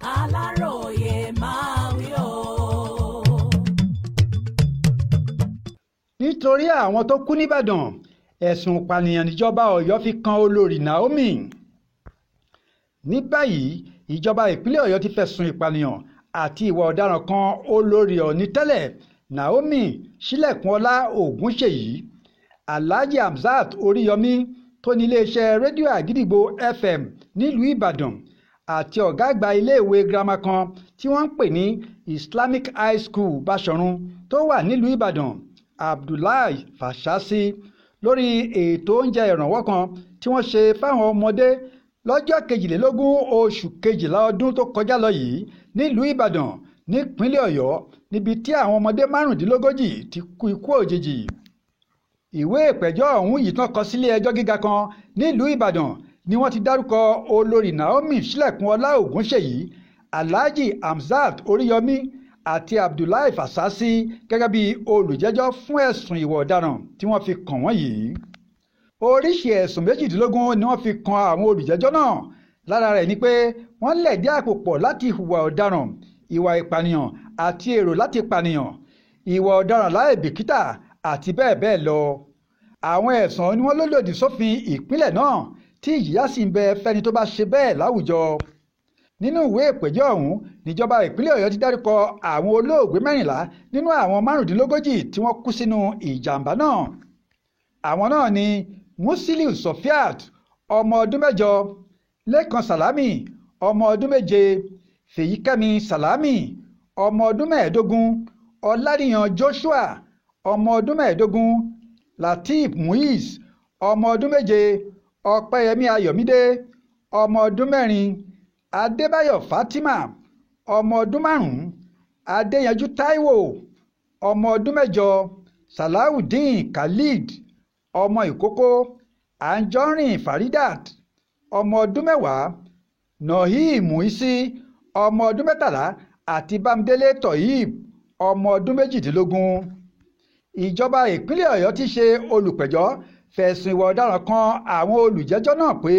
Aláròyé máa wí o. Nítorí àwọn tó kú nìbàdàn ẹ̀sùn ìpànìyàn níjọba Ọ̀yọ́ fi kan olórí Naomi. Ní báyìí ìjọba ìpínlẹ̀ Ọ̀yọ́ ti fẹ̀sùn ìpànìyàn àti ìwà ọ̀daràn kan olórí Ọ̀ọ̀ni tẹ́lẹ̀ Naomi Sílẹ̀kùnọlá Ògúnṣèyí. Alhaji Hamzat Oríyọmí tó ní iléeṣẹ́ rédíò Àgídìgbo FM nílùú Ìbàdàn àti ọ̀gá àgbà iléèwé girama kan tí wọ́n ń pè ní Islamic High School Báṣọ̀run tó wà nílùú Ìbàdàn Abdullahi Fàṣásí lórí ètò oúnjẹ ìrànwọ́ kan tí wọ́n ṣe fáwọn ọmọdé lọ́jọ́ 22 oṣù kejìlá ọdún tó kọjá lọ yìí nílùú Ìbàdàn nípínlẹ̀ Ọ̀yọ́ níbi tí àwọn ọmọdé 35 ti kú ikú òjijì. Ìwé ìpẹ̀jọ́ ọ̀hún yìí tán kọ sílé ẹjọ́ gíga kan nílùú Ìbàdàn ni wọ́n ti dárúkọ olórí Naomi Sílẹ̀kùnọlá Ògúnṣèyí, Alhaji Hamzat Oríyọmí àti Abdullahi Fàṣásí gẹ́gẹ́ bí olùjẹ́jọ́ fún ẹ̀sùn ìwà ọ̀daràn tí wọ́n fi kàn wọ́n yìí. Oríṣi ẹ̀sùn 18 ni wọ́n fi kan àwọn olùjẹ́jọ́ náà. Lára rẹ̀ ni pé wọ́n lẹ̀dí àpò pọ̀ láti hùwà ọ̀daràn, ìwà ìpànìyàn àti èrò láti pànìyàn, ìwà ọ̀daràn láì bìkítà àti bẹ́ẹ̀ bẹ́ẹ̀ lọ. Àwọn ẹ̀sùn ni wọ́n lòdì sófin ìpínlẹ̀ náà tí ìjìyà sì ń bẹ fẹ́ni tó bá ṣe bẹ́ẹ̀ láwùjọ. Nínú ìwé ìpẹ̀jọ́ ọ̀hún níjọba ìpínlẹ̀ Ọ̀yọ́ ti dárúkọ àwọn olóògbé 14 nínú àwọn 35 tí wọ́n kú sínú ìjàmbá náà. Àwọn náà ni Musiliu Sofiat ọmọ ọdún 8, Lẹ́kan Sàlámì ọmọ ọdún 7, Fèyíkẹ́mi Sàlámì ọmọ ọdún 15, Ọláníyan Joshua ọmọ ọdún 15, Lateef Muiz ọmọ ọdún 7, Ọpẹ́yẹmí Ayọ̀mídé ọmọ ọdún 4, Adébáyọ̀ Fatima ọmọ ọdún 5, Adéyanjú Táíwò ọmọ ọdún 8, Salawudeen Khalid ọmọ ìkókó, Anjọ́rìn Faridat ọmọ ọdún 10, Noheen Muisi ọmọ ọdún 13 àti Bámidélé Toyib ọmọ ọdún 18. Ìjọba ìpínlẹ̀ Ọ̀yọ́ ti ṣe olùpẹ̀jọ́ fẹ̀sùn ìwà ọ̀daràn kan àwọn olùjẹ́jọ́ náà pé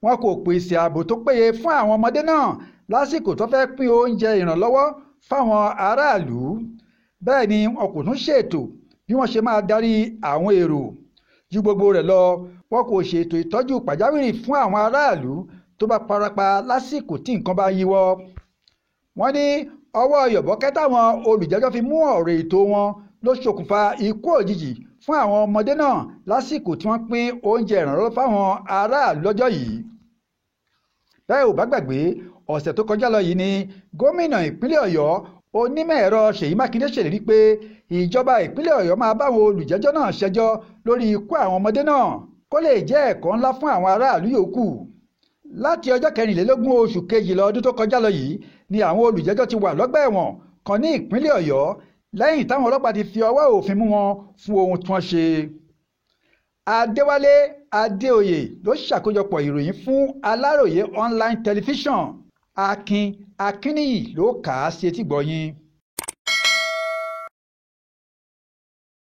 wọn kò pèsè ààbò tó péye fún àwọn ọmọdé náà lásìkò tó fẹ́ pín oúnjẹ ìrànlọ́wọ́ fáwọn aráàlú. Bẹ́ẹ̀ ni wọn kò tún ṣètò bí wọ́n ṣe máa darí àwọn èrò. Ju gbogbo rẹ̀ lọ, wọn kò ṣètò ìtọ́jú pàjáwìrì fún àwọn aráàlú tó bá farapa lásìkò tí nǹkan bá yíwọ́. Wọ́n ní ọwọ́ yọ̀bọ́kẹ́ táwọn olùjẹ́jọ́ fi mú ọ̀rọ̀ ètò wọn ló ṣokùnfà ikú òjijì fún àwọn ọmọdé náà lásìkò tí wọ́n pín oúnjẹ ìrànlọ́wọ́ fáwọn aráàlú lọ́jọ́ yìí. Bẹ́ẹ̀ ò bá gbàgbé, ọ̀sẹ̀ tó kọjá lọ yìí ni gómìnà ìpínlẹ̀ Ọ̀yọ́ onímọ̀ ẹ̀rọ Ṣèyí Mákindé ṣèlérí pé ìjọba ìpínlẹ̀ Ọ̀yọ́ máa báwọn olùjẹ́jọ́ náà ṣẹjọ́ lórí ikú àwọn ọmọdé náà kó lè jẹ́ ẹ̀kọ́ ńlá fún àwọn aráàlú yòókù. Láti ọjọ́ 24 oṣù kejìlá ọdún tó kọjá lọ yìí ni àwọn olùjẹ́jọ́ ti wà lọ́gbà ẹ̀wọ̀n kan ní ìpínlẹ̀ Ọ̀yọ́ lẹ́yìn táwọn ọlọ́pàá ti fi ọwọ́ òfin mú wọn fún ohun tí wọ́n ṣe. Adéwálé Adéoyè ló ṣàkójọpọ̀ ìròyìn fún Aláròyé online television. Akin Akínníyì ló kà á sí etígbọ̀ọ́ yín.